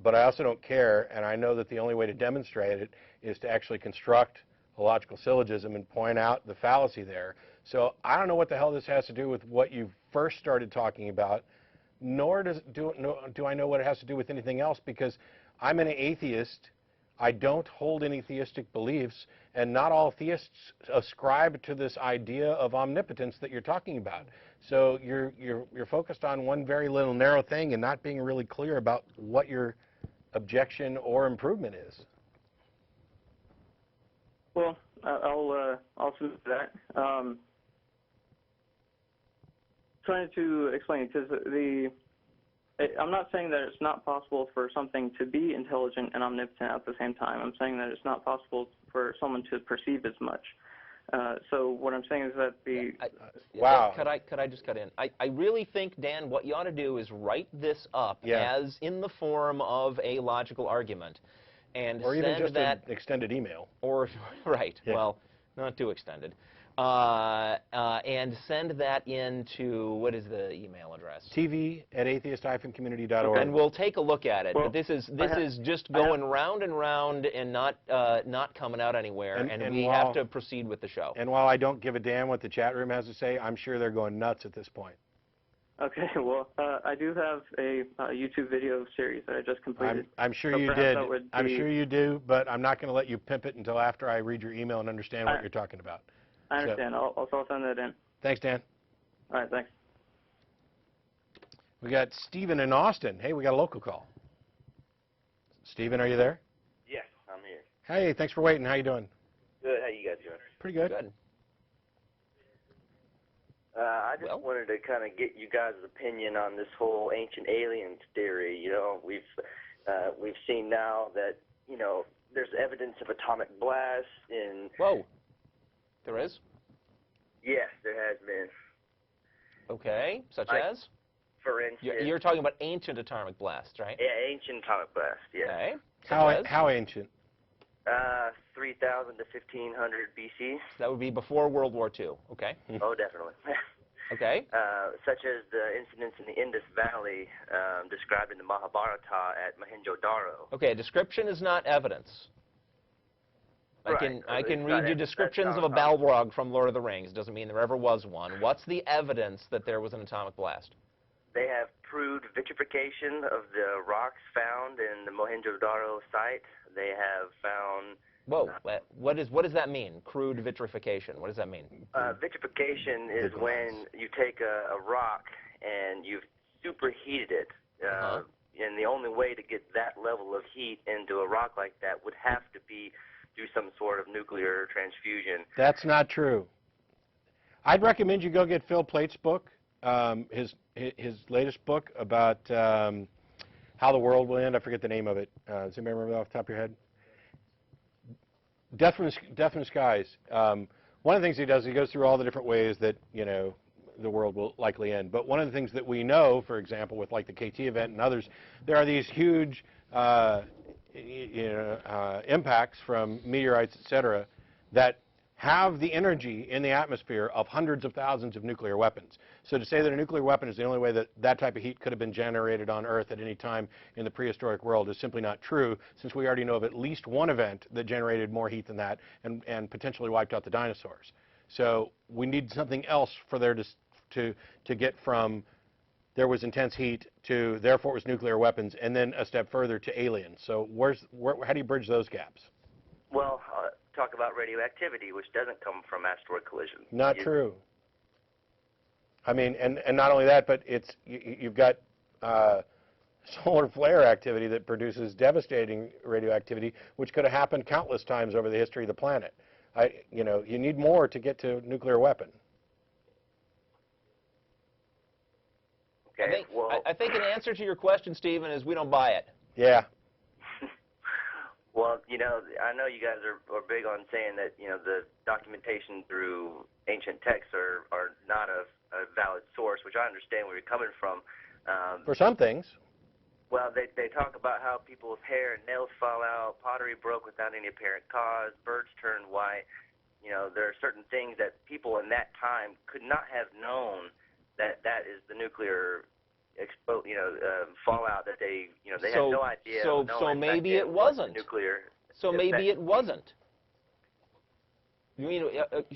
but I also don't care, and I know that the only way to demonstrate it is to actually construct a logical syllogism and point out the fallacy there. So I don't know what the hell this has to do with what you first started talking about, nor do I know what it has to do with anything else, because I'm an atheist. I don't hold any theistic beliefs, and not all theists ascribe to this idea of omnipotence that you're talking about. So you're focused on one very little narrow thing and not being really clear about what your objection or improvement is. Well, I'll submit that. Trying to explain, because I'm not saying that it's not possible for something to be intelligent and omnipotent at the same time. I'm saying that it's not possible for someone to perceive as much. So what I'm saying is that wow. Could I just cut in? I really think, Dan, what you ought to do is write this up as in the form of a logical argument, and or even just that an extended email. Or right. Yeah. Well, not too extended. And send that into, what is the email address? TV@atheist-community.org. Okay. And we'll take a look at it. Well, but this is just going round and round and not coming out anywhere. And we have to proceed with the show. And while I don't give a damn what the chat room has to say, I'm sure they're going nuts at this point. Okay, well, I do have a YouTube video series that I just completed. I'm sure you did. I'm sure you do, but I'm not going to let you pimp it until after I read your email and understand what you're talking about. I understand. So, I'll send that in. Thanks, Dan. All right, thanks. We got Stephen in Austin. Hey, we got a local call. Stephen, are you there? Yes, I'm here. Hey, thanks for waiting. How you doing? Good. How you guys doing? Pretty good. Good. I just wanted to kind of get you guys' opinion on this whole ancient aliens theory. You know, we've seen now that, you know, there's evidence of atomic blasts in... Whoa. There is? Yes, there has been. Okay. Such as? For instance... You're talking about ancient atomic blasts, right? Yeah, ancient atomic blasts, yeah. Okay. How ancient? 3,000 to 1,500 BC. That would be before World War II. Okay. Oh, definitely. Okay. Such as the incidents in the Indus Valley described in the Mahabharata at Mohenjo-Daro. Okay, a description is not evidence. I can read you descriptions of a Balrog from Lord of the Rings. Doesn't mean there ever was one. What's the evidence that there was an atomic blast? They have proved vitrification of the rocks found in the Mohenjo-Daro site. They have found... Whoa, what does that mean, crude vitrification? What does that mean? Vitrification is when you take a rock and you've superheated it. And the only way to get that level of heat into a rock like that would have to be through some sort of nuclear transfusion. That's not true. I'd recommend you go get Phil Plate's book, his latest book about how the world will end. I forget the name of it. Does anybody remember that off the top of your head? Death from the Skies. One of the things he does, he goes through all the different ways that, you know, the world will likely end. But one of the things that we know, for example, with like the KT event and others, there are these huge impacts from meteorites, etc., that have the energy in the atmosphere of hundreds of thousands of nuclear weapons. So to say that a nuclear weapon is the only way that that type of heat could have been generated on Earth at any time in the prehistoric world is simply not true, since we already know of at least one event that generated more heat than that and potentially wiped out the dinosaurs. So we need something else for there to get from there was intense heat to therefore it was nuclear weapons, and then a step further to aliens. So how do you bridge those gaps? Well, talk about radioactivity, which doesn't come from asteroid collisions. Not true. I mean, and not only that, but you've got solar flare activity that produces devastating radioactivity, which could have happened countless times over the history of the planet. You need more to get to nuclear weapon. Okay. I think an answer to your question, Stephen, is we don't buy it. Yeah. Well, you know, I know you guys are big on saying that, you know, the documentation through ancient texts are not a valid source, which I understand where you're coming from. For some things. Well, they talk about how people's hair and nails fall out, pottery broke without any apparent cause, birds turned white. You know, there are certain things that people in that time could not have known that is the nuclear fallout that they had So- no idea. so- no so one back maybe then it what the wasn't. nuclear. So maybe effect- it wasn't.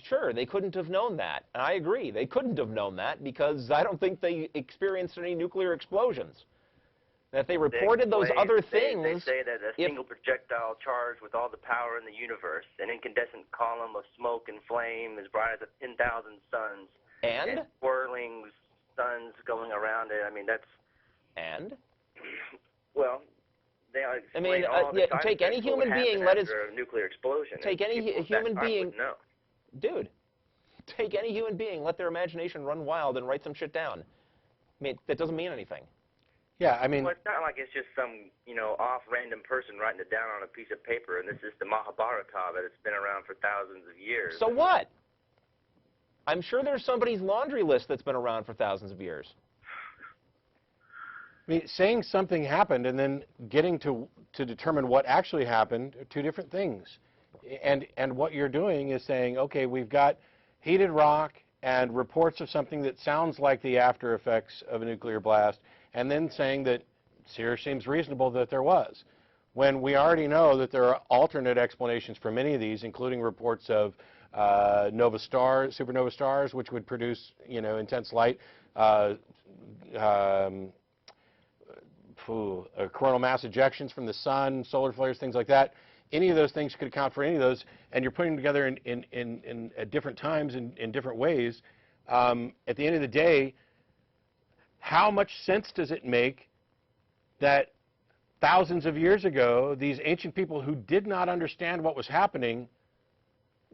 Sure, they couldn't have known that. And I agree, they couldn't have known that because I don't think they experienced any nuclear explosions. That they reported those other things. They say that a single projectile charged with all the power in the universe, an incandescent column of smoke and flame as bright as 10,000 suns, And swirling suns going around it. I mean, that's well. They explain all the side take any effects what would human being, happen let after a nuclear explosion. take and any people at human that time being, would know. dude, take any human being, let their imagination run wild and write some shit down. I mean, that doesn't mean anything. Yeah, I mean, Well, it's not like it's just some, off random person writing it down on a piece of paper, and this is the Mahabharata that it's been around for thousands of years. So what? I'm sure there's somebody's laundry list that's been around for thousands of years. I mean, saying something happened and then getting to determine what actually happened are two different things. And what you're doing is saying, okay, we've got heated rock and reports of something that sounds like the after effects of a nuclear blast, and then saying that here seems reasonable that there was, when we already know that there are alternate explanations for many of these, including reports of supernova stars, which would produce, intense light, coronal mass ejections from the sun, solar flares, things like that. Any of those things could account for any of those, and you're putting them together at different times in different ways. At the end of the day, how much sense does it make that thousands of years ago, these ancient people who did not understand what was happening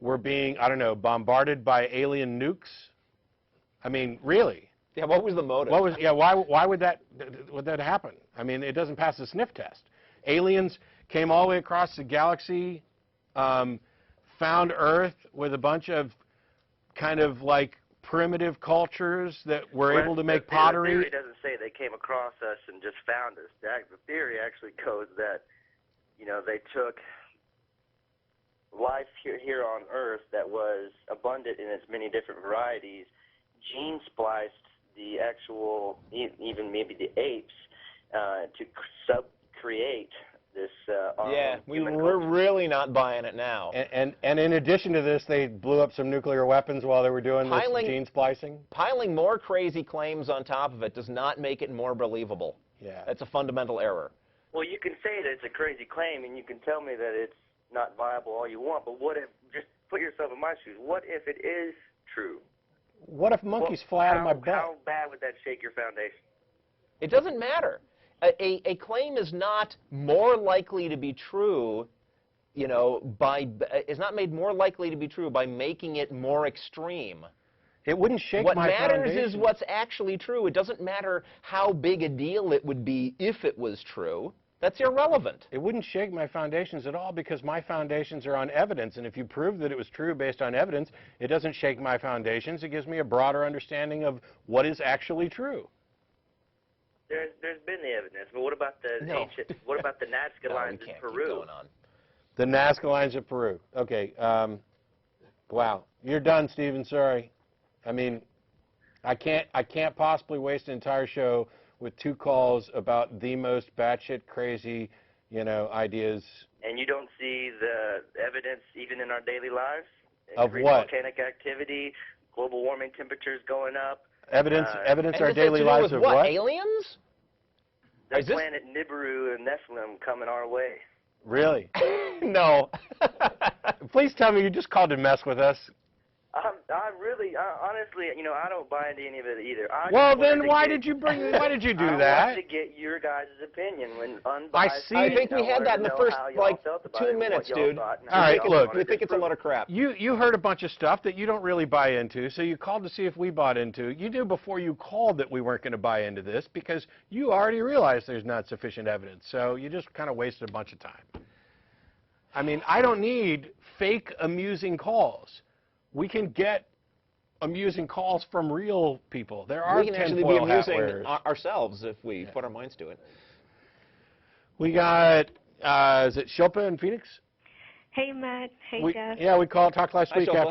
were being, I don't know, bombarded by alien nukes? I mean, really? Yeah, what was the motive? Why would that happen? I mean, it doesn't pass the sniff test. Aliens came all the way across the galaxy, found Earth with a bunch of kind of like primitive cultures that were able to make pottery. The theory doesn't say they came across us and just found us. The theory actually goes that, they took life here on Earth that was abundant in its many different varieties, gene spliced the actual, even maybe the apes, to create this. Yeah, we're really not buying it now. And in addition to this, they blew up some nuclear weapons while they were doing this gene splicing. Piling more crazy claims on top of it does not make it more believable. Yeah. That's a fundamental error. Well, you can say that it's a crazy claim, and you can tell me that it's not viable all you want, but what if, just put yourself in my shoes, what if it is true? What if monkeys fly out of my butt? How bad would that shake your foundation? It doesn't matter. A claim is not more likely to be true, is not made more likely to be true by making it more extreme. It wouldn't shake my foundation. What matters is what's actually true. It doesn't matter how big a deal it would be if it was true. That's irrelevant. It wouldn't shake my foundations at all because my foundations are on evidence. And if you prove that it was true based on evidence, it doesn't shake my foundations. It gives me a broader understanding of what is actually true. There's been the evidence, but what about the ancient? What about the Nazca lines in Peru? Keep going on. The Nazca lines of Peru. Okay. Wow. You're done, Stephen. Sorry. I mean, I can't possibly waste an entire show with two calls about the most batshit crazy, ideas. And you don't see the evidence even in our daily lives? Of what? Volcanic activity, global warming temperatures going up. Evidence in our this daily has to do lives with of what? what? Aliens? The planet Nibiru and Nephilim coming our way. Really? No. Please tell me you just called to mess with us. Honestly, I don't buy into any of it either. Well, then why did you do I that? wanted to get your guys' opinion when unbiased. I see. I think we had that in the first, 2 minutes, dude. All right, look. We think it's a lot of crap. You heard a bunch of stuff that you don't really buy into, so you called to see if we bought into. You knew before you called that we weren't going to buy into this because you already realized there's not sufficient evidence, so you just kind of wasted a bunch of time. I mean, I don't need fake amusing calls. We can get amusing calls from real people. There are we can actually be tinfoil hat amusing wearers. ourselves if we put our minds to it. We got, is it Shilpa in Phoenix? Hey, Matt. Hey, Jeff. Yeah, we talked last Hi, week Shilpa.